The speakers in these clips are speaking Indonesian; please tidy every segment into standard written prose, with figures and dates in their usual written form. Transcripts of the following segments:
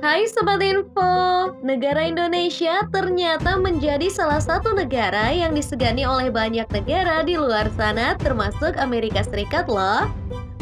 Hai Sobat Info, negara Indonesia ternyata menjadi salah satu negara yang disegani oleh banyak negara di luar sana termasuk Amerika Serikat loh.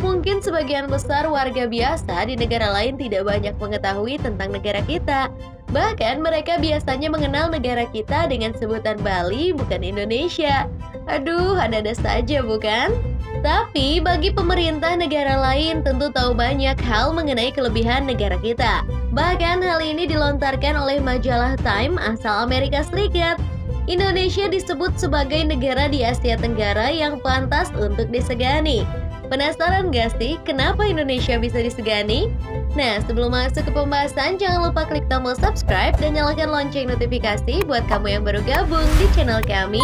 Mungkin sebagian besar warga biasa di negara lain tidak banyak mengetahui tentang negara kita. Bahkan mereka biasanya mengenal negara kita dengan sebutan Bali bukan Indonesia. Aduh, ada-ada saja bukan? Tapi bagi pemerintah negara lain tentu tahu banyak hal mengenai kelebihan negara kita. Bahkan hal ini dilontarkan oleh majalah Time asal Amerika Serikat. Indonesia disebut sebagai negara di Asia Tenggara yang pantas untuk disegani. Penasaran gak sih kenapa Indonesia bisa disegani? Nah, sebelum masuk ke pembahasan, jangan lupa klik tombol subscribe dan nyalakan lonceng notifikasi buat kamu yang baru gabung di channel kami.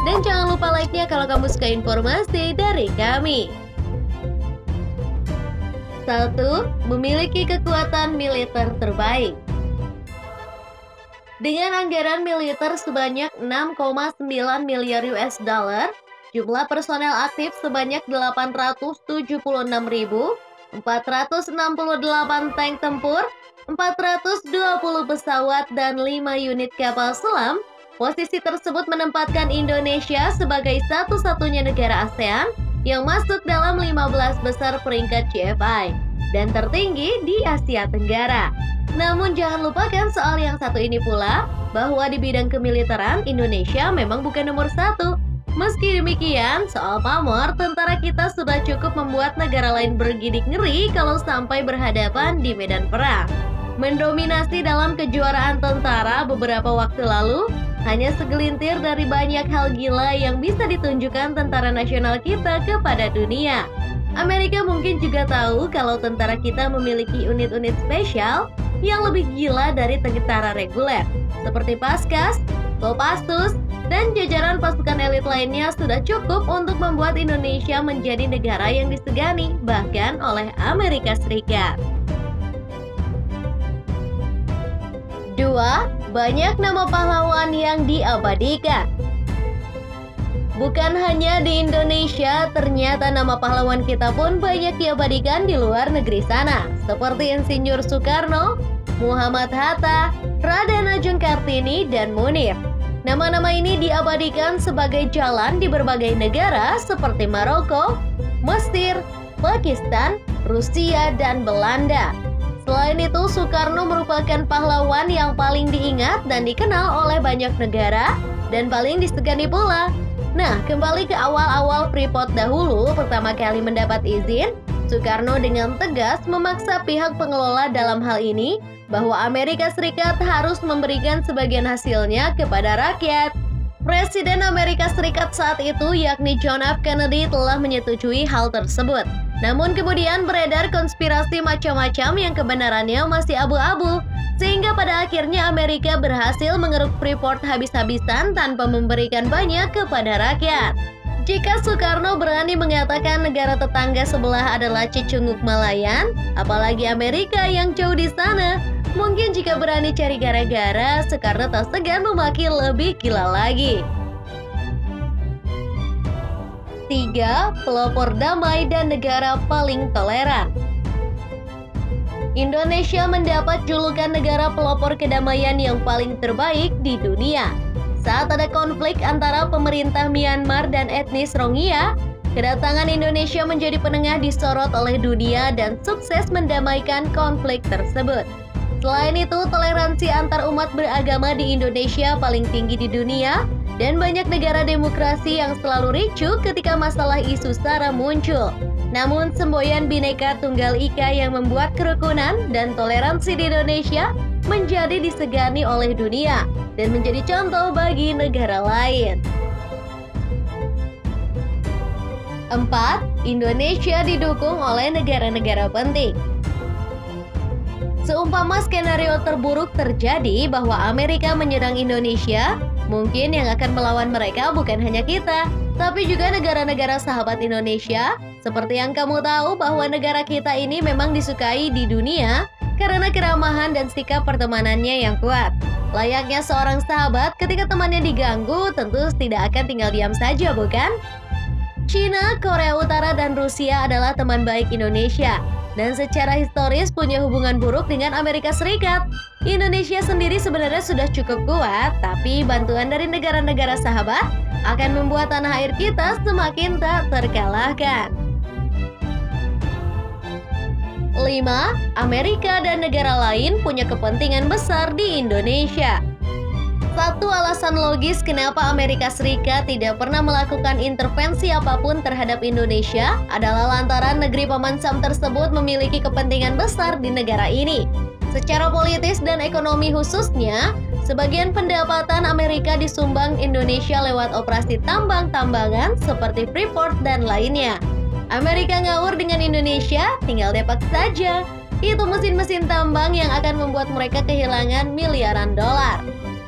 Dan jangan lupa like-nya kalau kamu suka informasi dari kami. 1. Memiliki kekuatan militer terbaik. Dengan anggaran militer sebanyak 6,9 miliar US dollar, jumlah personel aktif sebanyak 876.468 tank tempur, 420 pesawat, dan 5 unit kapal selam, posisi tersebut menempatkan Indonesia sebagai satu-satunya negara ASEAN yang masuk dalam 15 besar peringkat GFI dan tertinggi di Asia Tenggara. Namun jangan lupakan soal yang satu ini pula, bahwa di bidang kemiliteran Indonesia memang bukan nomor satu. Meski demikian, soal pamor, tentara kita sudah cukup membuat negara lain bergidik ngeri kalau sampai berhadapan di medan perang. Mendominasi dalam kejuaraan tentara beberapa waktu lalu, hanya segelintir dari banyak hal gila yang bisa ditunjukkan tentara nasional kita kepada dunia. Amerika mungkin juga tahu kalau tentara kita memiliki unit-unit spesial yang lebih gila dari tentara reguler, seperti Paskas, Kopassus, dan jajaran pasukan elit lainnya sudah cukup untuk membuat Indonesia menjadi negara yang disegani bahkan oleh Amerika Serikat. 2. Banyak nama pahlawan yang diabadikan. Bukan hanya di Indonesia, ternyata nama pahlawan kita pun banyak diabadikan di luar negeri sana, seperti Insinyur Soekarno, Muhammad Hatta, Raden Ajeng Kartini, dan Munir. Nama-nama ini diabadikan sebagai jalan di berbagai negara seperti Maroko, Mesir, Pakistan, Rusia, dan Belanda. Selain itu, Soekarno merupakan pahlawan yang paling diingat dan dikenal oleh banyak negara dan paling disegani pula. Nah, kembali ke awal-awal Freeport dahulu, pertama kali mendapat izin, Soekarno dengan tegas memaksa pihak pengelola dalam hal ini bahwa Amerika Serikat harus memberikan sebagian hasilnya kepada rakyat. Presiden Amerika Serikat saat itu, yakni John F. Kennedy, telah menyetujui hal tersebut. Namun kemudian beredar konspirasi macam-macam yang kebenarannya masih abu-abu, sehingga pada akhirnya Amerika berhasil mengeruk Freeport habis-habisan tanpa memberikan banyak kepada rakyat. Jika Soekarno berani mengatakan negara tetangga sebelah adalah Cicunguk Malayan, apalagi Amerika yang jauh di sana, mungkin jika berani cari gara-gara, Soekarno tak segan memaki lebih gila lagi. 3. Pelopor damai dan negara paling toleran. Indonesia mendapat julukan negara pelopor kedamaian yang paling terbaik di dunia. Saat ada konflik antara pemerintah Myanmar dan etnis Rohingya, kedatangan Indonesia menjadi penengah disorot oleh dunia dan sukses mendamaikan konflik tersebut. Selain itu, toleransi antar umat beragama di Indonesia paling tinggi di dunia dan banyak negara demokrasi yang selalu ricuh ketika masalah isu SARA muncul. Namun, semboyan Bhinneka Tunggal Ika yang membuat kerukunan dan toleransi di Indonesia menjadi disegani oleh dunia dan menjadi contoh bagi negara lain. 4. Indonesia didukung oleh negara-negara penting. Seumpama skenario terburuk terjadi bahwa Amerika menyerang Indonesia, mungkin yang akan melawan mereka bukan hanya kita, tapi juga negara-negara sahabat Indonesia. Seperti yang kamu tahu bahwa negara kita ini memang disukai di dunia karena keramahan dan sikap pertemanannya yang kuat. Layaknya seorang sahabat, ketika temannya diganggu, tentu tidak akan tinggal diam saja, bukan? Cina, Korea Utara, dan Rusia adalah teman baik Indonesia. dan secara historis punya hubungan buruk dengan Amerika Serikat. Indonesia sendiri sebenarnya sudah cukup kuat, tapi bantuan dari negara-negara sahabat akan membuat tanah air kita semakin tak terkalahkan. 5. Amerika dan negara lain punya kepentingan besar di Indonesia. Satu alasan logis kenapa Amerika Serikat tidak pernah melakukan intervensi apapun terhadap Indonesia adalah lantaran negeri paman Sam tersebut memiliki kepentingan besar di negara ini. Secara politis dan ekonomi khususnya, sebagian pendapatan Amerika disumbang Indonesia lewat operasi tambang-tambangan seperti Freeport dan lainnya. Amerika ngawur dengan Indonesia, tinggal depak saja. Itu mesin-mesin tambang yang akan membuat mereka kehilangan miliaran dolar.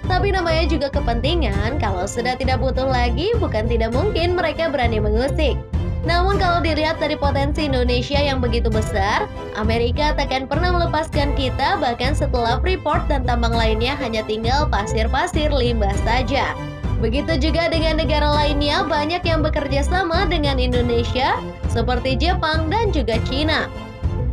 Tapi namanya juga kepentingan, kalau sudah tidak butuh lagi, bukan tidak mungkin mereka berani mengusik. Namun kalau dilihat dari potensi Indonesia yang begitu besar, Amerika takkan pernah melepaskan kita bahkan setelah Freeport dan tambang lainnya hanya tinggal pasir-pasir limbah saja. Begitu juga dengan negara lainnya, banyak yang bekerja sama dengan Indonesia, seperti Jepang dan juga Cina.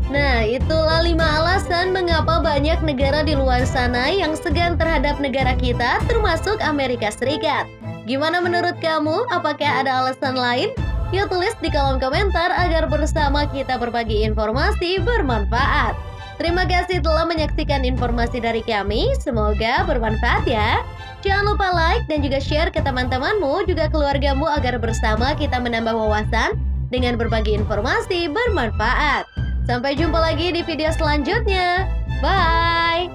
Nah, itulah 5 alasan mengapa banyak negara di luar sana yang segan terhadap negara kita, termasuk Amerika Serikat. Gimana menurut kamu? Apakah ada alasan lain? Yuk tulis di kolom komentar agar bersama kita berbagi informasi bermanfaat. Terima kasih telah menyaksikan informasi dari kami, semoga bermanfaat ya. Jangan lupa like dan juga share ke teman-temanmu, juga keluargamu agar bersama kita menambah wawasan dengan berbagi informasi bermanfaat. Sampai jumpa lagi di video selanjutnya. Bye!